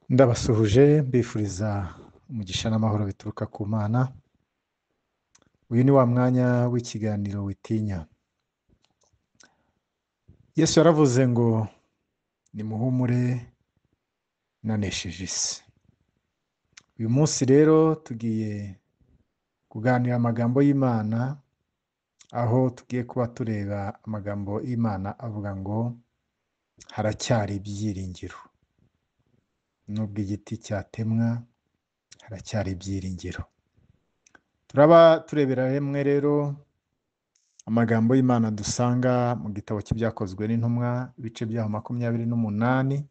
Ndabasuhuje mbifuriza umugisha n'amahoro bituruka ku Mana. Uyu ni wa mwanya w'ikiganiro witinya. Yesu yaravuze ngo nimuhumure nanesheje isi. Uyu munsi rero tugiye kuganira amagambo y'Imana, aho tugiye kuba tureba amagambo y'Imana avuga ngo haracyari ibyiringiro. Nubwo igiti cyatemwa, haracyari ibyiringiro. Turaba turebera rimwe rero amagambo y'Imana dusanga mu gitabo cy'ibyakozwe n'intumwa, ibice byaho 28,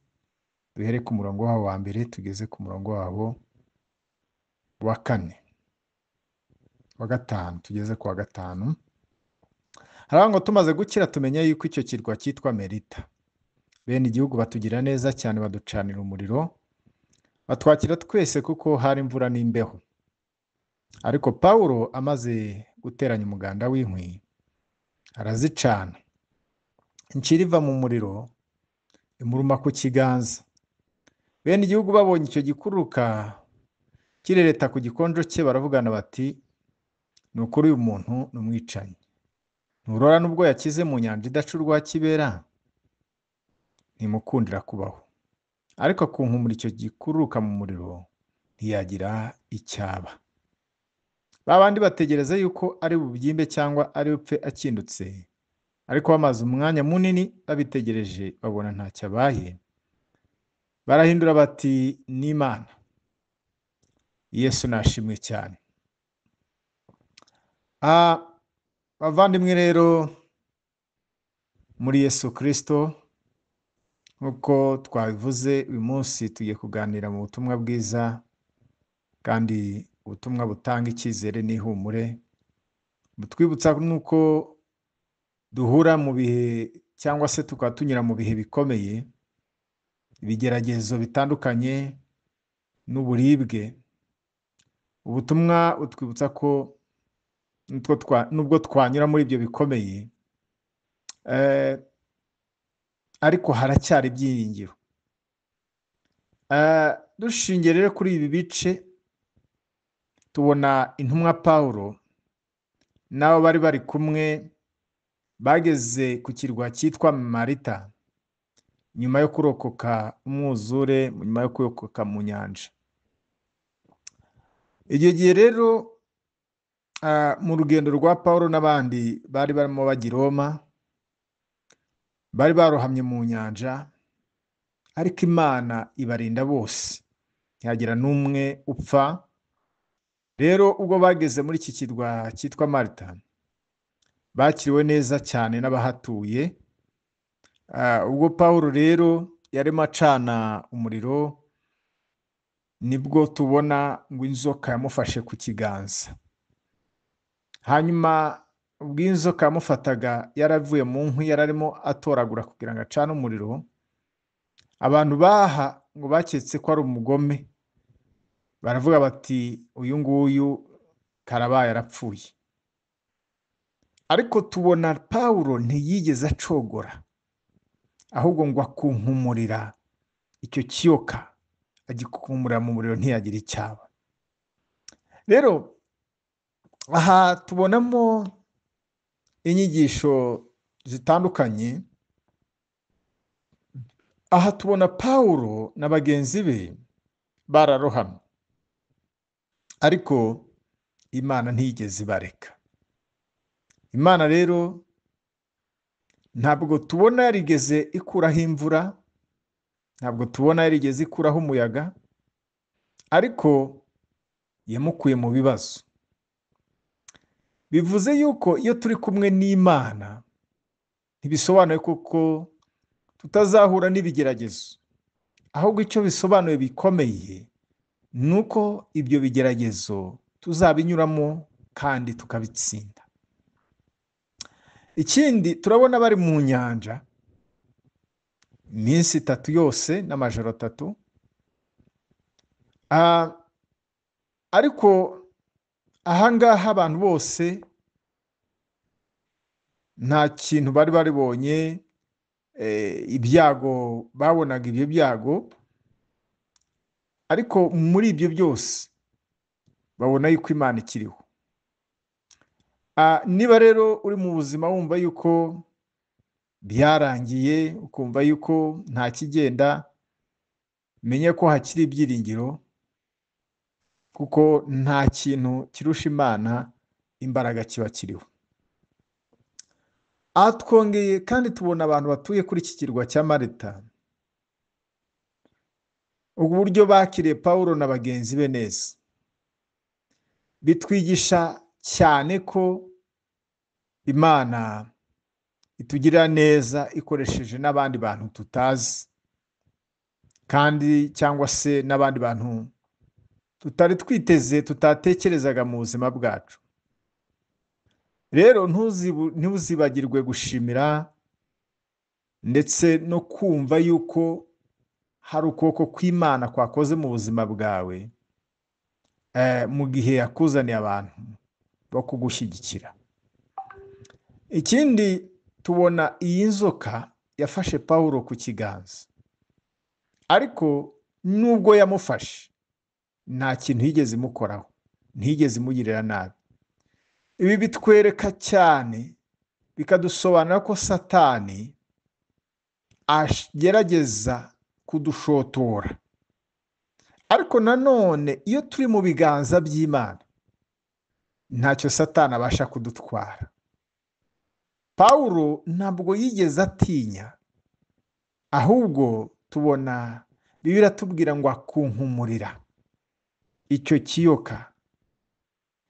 duhere ku murongo waho wa mbere tugeze ku murongo waho wa 4, wa 5, tugeze ku wa 5. Haravuga ngo tumaze gukira tumenya yuko icyo kirwa cyitwa Merita. Bene igihugu batugira neza cyane, baducanira umuriro, batwakira twese kuko hari imvura n'imbeho. Ariko Pawulo amaze guteranya umuganda w'inkwi, arazicana. Incira iva mu muriro imuruma ku kiganza. Bene igihugu babonye icyo gikururuka kirereta ku gikonjo cye, baravugana bati, ni ukuri uyu muntu ni umwicanyi. Nturora n'ubwo yakize mu nyanja idaca urwa kibera, ntimukundira kubaho. Ariko akunkumura icyo gikururuka mu muriro, ntiyagira icyaba. Babandi bategereza yuko ari bubyimbe cyangwa ari bupfe akindutse, ariko bamaze umwanya munini babitegereje babona ntacyo abaye, barahindura bati ni Imana. Yesu nashimwe cyane. Bavandimwe rero muri Yesu Kristo, nk'uko twabivuze, uyu munsi tugiye kuganira mu butumwa bwiza, kandi ubutumwa butanga icyizere n'ihumure, butwibutsa nuko duhura mu bihe cyangwa se tukaba tunyura mu bihe bikomeye, ibigeragezo bitandukanye n'uburibwe. Ubutumwa butwibutsa ko nubwo twanyura muri ibyo bikomeye, ariko haracyari ibyiringiro. Dushingiye rero kuri ibi bice, tubona intumwa Pawulo n'abo bari bari kumwe bageze ku kirwa cyitwa Marita nyuma yo kurokoka umwuzure, nyuma yo kurokoka mu nyanja. Icyo gihe rero mu rugendo rwa Pawulo n'abandi bari barimo bajya i Roma, bari barohamye mu nyanja, ariko Imana ibarinda bose, ntihagira n'umwe upfa. Rero ubwo bageze muri iki kirwa cyitwa Marita, bakiriwe neza cyane n'abahatuye. Ubwo Pawulo rero yarimo acana umuriro, nibwo tubona ngo inzoka yamufashe ku kiganza. Hanyuma ubwo inzoka yamufataga yaravuye mu nkwi, yararimo atoragura kugira ngo acane umuriro, abantu baha ngo baketse ko ari umugome, baravuga bati uyu nguyu karabaye arapfuye. Ariko tubona Pawulo ntiyigeze acogora, ahubwo ngo akunkumurira icyo kiyoka, agikunkumurira mu muriro, ntiyagira icyaba. Rero aha tubonamo inyigisho zitandukanye. Aha tubona Pawulo na bagenzi be bararohamye, ariko Imana ntiyigeze ibareka. Imana rero ntabwo tubona yarigeze ikuraho imvura, ntabwo tubona yarigeze ikuraho umuyaga, ariko yamukuye mu bibazo. Bivuze yuko iyo turi kumwe n'Imana, ntibisobanuye kuko tutazahura n'ibigeragezo, ahubwo icyo bisobanuye bikomeye ni uko ibyo bigeragezo tuzabinyuramo kandi tukabitsinda. Ikindi, turabona bari mu nyanja iminsi 3 yose n'amajoro 3, ariko ahangaha abantu bose nta kintu bari baribonye, ibyago babonaga ibyo byago ariko muri ibyo byose babona yuko Imana ikiriho. Niba rero uri mu buzima wumva yuko byarangiye, ukumva yuko nta kigenda, menye ko hakiri ibyiringiro, kuko nta kintu kirusha Imana imbaraga kiba kiriho. Aha twongeye kandi tubona abantu batuye kuri iki kirwa cya Malta, uburyo bakiriye Pawulo na bagenzi be neza. Bitwigisha cyane ko Imana itugirira neza ikoresheje n'abandi bantu tutazi, kandi cyangwa se n'abandi bantu tutari twiteze, tutatekerezaga mu buzima bwacu. Rero ntuzibagirwe gushimira ndetse no kumva yuko hari ukuboko kw'Imana kwakoze mu buzima bwawe, mu gihe yakuzaniye abantu bo kugushyigikira. Ikindi tubona iyi nzoka yafashe Pawulo ku kiganza, ariko nubwo yamufashe nta kintu yigeze imukoraho, ntiyigeze imugirira nabi. Ibi bitwereka cyane, bikadusobanura ko Satani agerageza kudushotora, ariko nanone iyo turi mu biganza by'Imana ntacyo Satani abasha kudutwara. Pawulo ntabwo yigeze atinya, ahubwo tubona Bibiliya iratubwira ngo akunkumurira icyo kiyoka,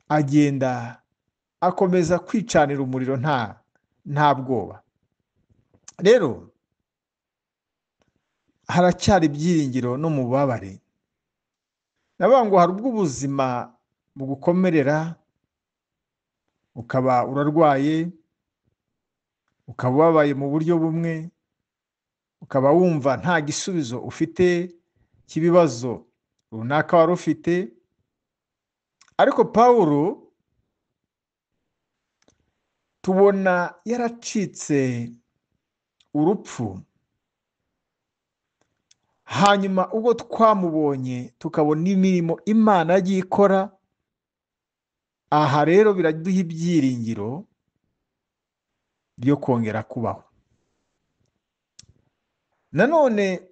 agenda akomeza kwicanira umuriro nta bwoba. Rero haracyari ibyiringiro no mu bubabare. Navuga ngo hari ubwo ubuzima bugukomerera, ukaba urarwaye, ukaba ubabaye mu buryo bumwe, ukaba wumva nta gisubizo ufite cy'ibibazo runaka wari ufite, ariko Pawulo tubona yaracitse urupfu. Hanyuma ubwo twamubonye tukabona imirimo Imana yagiye ikora, aha rero biraduha ibyiringiro byo kongera kubaho. Nanone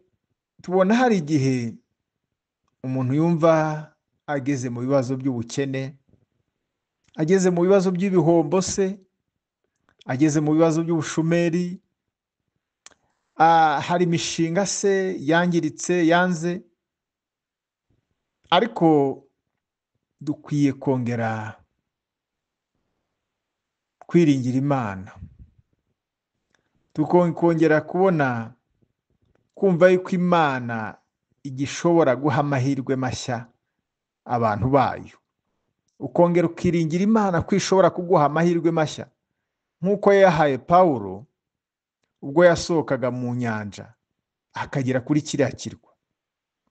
tubona hari igihe umuntu yumva ageze mu bibazo by'ubukene, ageze mu bibazo by'ibihombo se, ageze mu bibazo by'ubushomeri, hari imishinga se yangiritse, yanze, ariko dukwiye kongera kwiringira Imana, tukongera kumva yuko Imana igishobora guha amahirwe mashya abantu bayo. Ukongera ukiringira Imana ko ishobora kuguha amahirwe mashya, nk'uko yahaye Pawulo ubwo yasohokaga mu nyanja akagera kuri kiriya kirwa.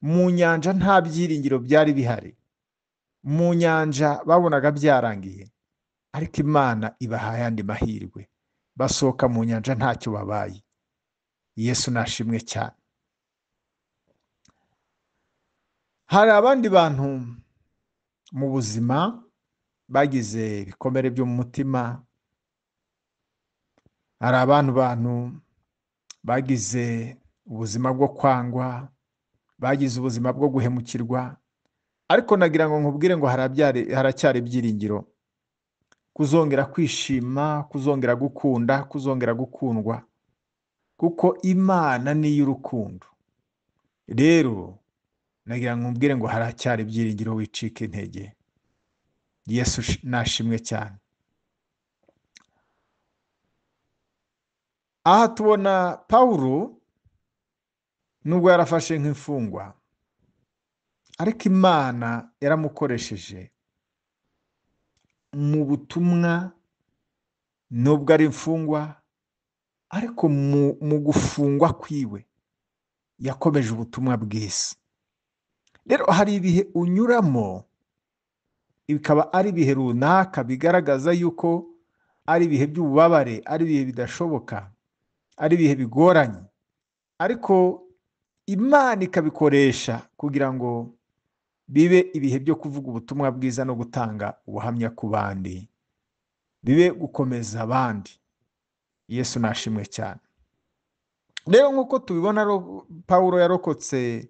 Mu nyanja nta byiringiro byari bihari, mu nyanja babonaga byarangiye, ariko Imana ibahaye andi mahirwe, basohoka mu nyanja ntacyo babaye. Yesu nashimwe cyane. Hari abandi bantu mu buzima bagize ibikomere byo mu mutima, hari abantu bagize ubuzima bwo kwangwa, bagize ubuzima bwo guhemukirwa, ariko nagira ngo nkubwire ngo haracyari ibyiringiro, kuzongera kwishima, kuzongera gukunda, kuzongera gukundwa, kuko Imana ni iy'urukundo. Rero nagira ngo nkubwire ngo haracyari ibyiringiro, wicike intege. Yesu nashimwe cyane. Aha tubona Pawulo nubwo yarafashe nk'imfungwa, ariko Imana yaramukoresheje mu butumwa. Nubwo ari imfungwa, ariko mu gufungwa kwiwe yakomeje ubutumwa bwiza. Rero hari ibihe unyuramo, bikaba ari ibihe runaka bigaragaza yuko ari ibihe by'ububabare, ari ibihe bidashoboka, ari ibihe bigoranye, ariko Imana ikabikoresha kugira ngo bibe ibihe byo kuvuga ubutumwa bwiza no gutanga ubuhamya ku bandi, bibe gukomeza abandi. Yesu nashimwe cyane. Rero nk'uko tubibona, Pawulo yarokotse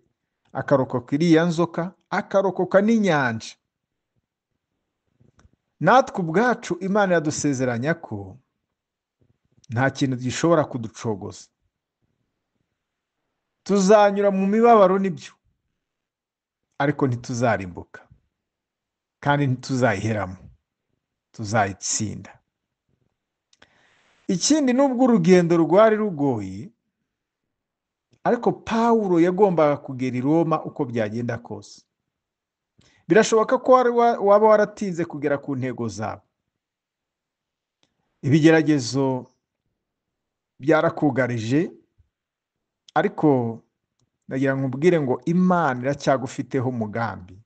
akarokoka iriya nzoka, akarokoka n'inyanja. Natwe ubwacu Imana yadusezeranya ko nta kintu gishobora kuducogoza. Tuzanyura mu mibabaro nibyo, ariko ntituzarimbuka kandi ntituzayiheramo, tuzayitsinda. Ikindi, nubwo urugendo rwari rugoye, ariko Pawulo yagombaga kugera i Roma uko byagenda kose. Birashoboka ko waba waratinze kugera ku ntego zawe. Ibigeragezo byarakugarije, ariko ndagira ngo nkubwire ngo Imana iracyagufiteho umugambi,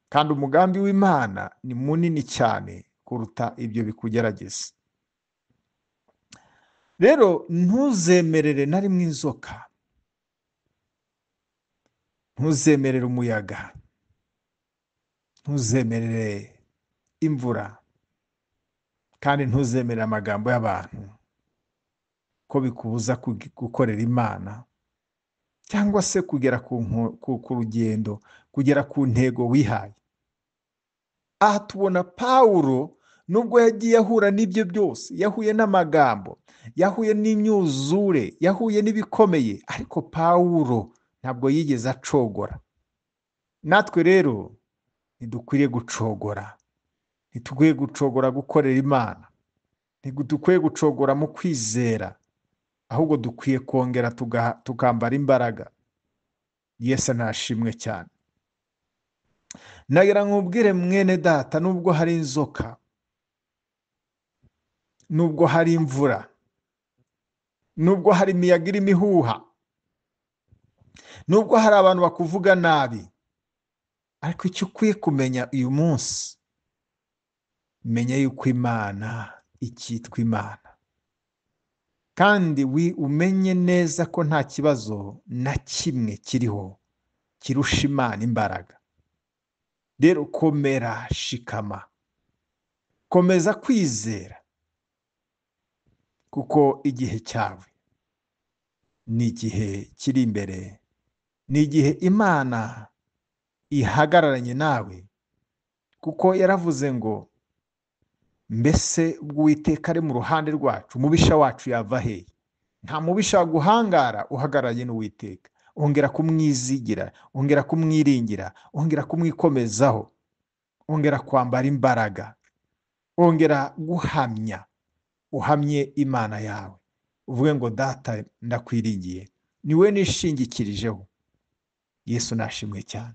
kandi umugambi w'Imana ni munini cyane kuruta ibyo bikugerageza. Rero ntuzemerere na rimwe inzoka, ntuzemerere umuyaga, ntuzemerere imvura, kandi ntuzemerere amagambo y'abantu ko bikubuza gukorera Imana cyangwa se kugera ku rugendo, kugera ku ntego wihaye. Aha tubona Pawulo nubwo yagiye ahura n'ibyo byose, yahuye n'amagambo, yahuye n'imyuzure, yahuye n'ibikomeye, ariko Pawulo ntabwo yigeze acogora. Natwe rero ntidukwiriye gucogora, ntidukwiye gucogora gukorera Imana, ntidukwiye gucogora mu kwizera, ahubwo dukwiye kongera tukambara imbaraga. Yesu nashimwe cyane. Nagira nkubwire mwene data, nubwo hari inzoka, nubwo hari imvura, nubwo hari imiyaga irimo ihuha, nubwo hari abantu bakuvuga nabi, ariko icyo ukwiye kumenya uyu munsi, menya yuko Imana ikitwa Imana, kandi umenye neza ko nta kibazo na kimwe kiriho kirusha Imana imbaraga. Rero komera, shikama, komeza kwizera, kuko igihe cyawe ni igihe kiri imbere, ni igihe Imana ihagararanye nawe, kuko yaravuze ngo mbese ubwo Uwiteka ari mu ruhande rwacu, umubisha wacu yava hehe? Nta mubisha guhangara uhagararanye n'Uwiteka. Ongera kumwizigira, ongera kumwiringira, ongera kumwikomezaho, ongera kwambara imbaraga, ongera guhamya, uhamye Imana yawe, uvuge ngo Data ndakwiringiye, niwe nishingikirijeho. Yesu nashimwe cyane.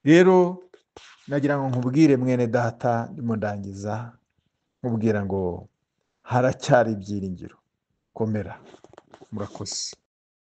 Rero nagira ngo nkubwire mwene data, ndimo ndangiza nkubwira ngo haracyari ibyiringiro. Komera. Murakoze.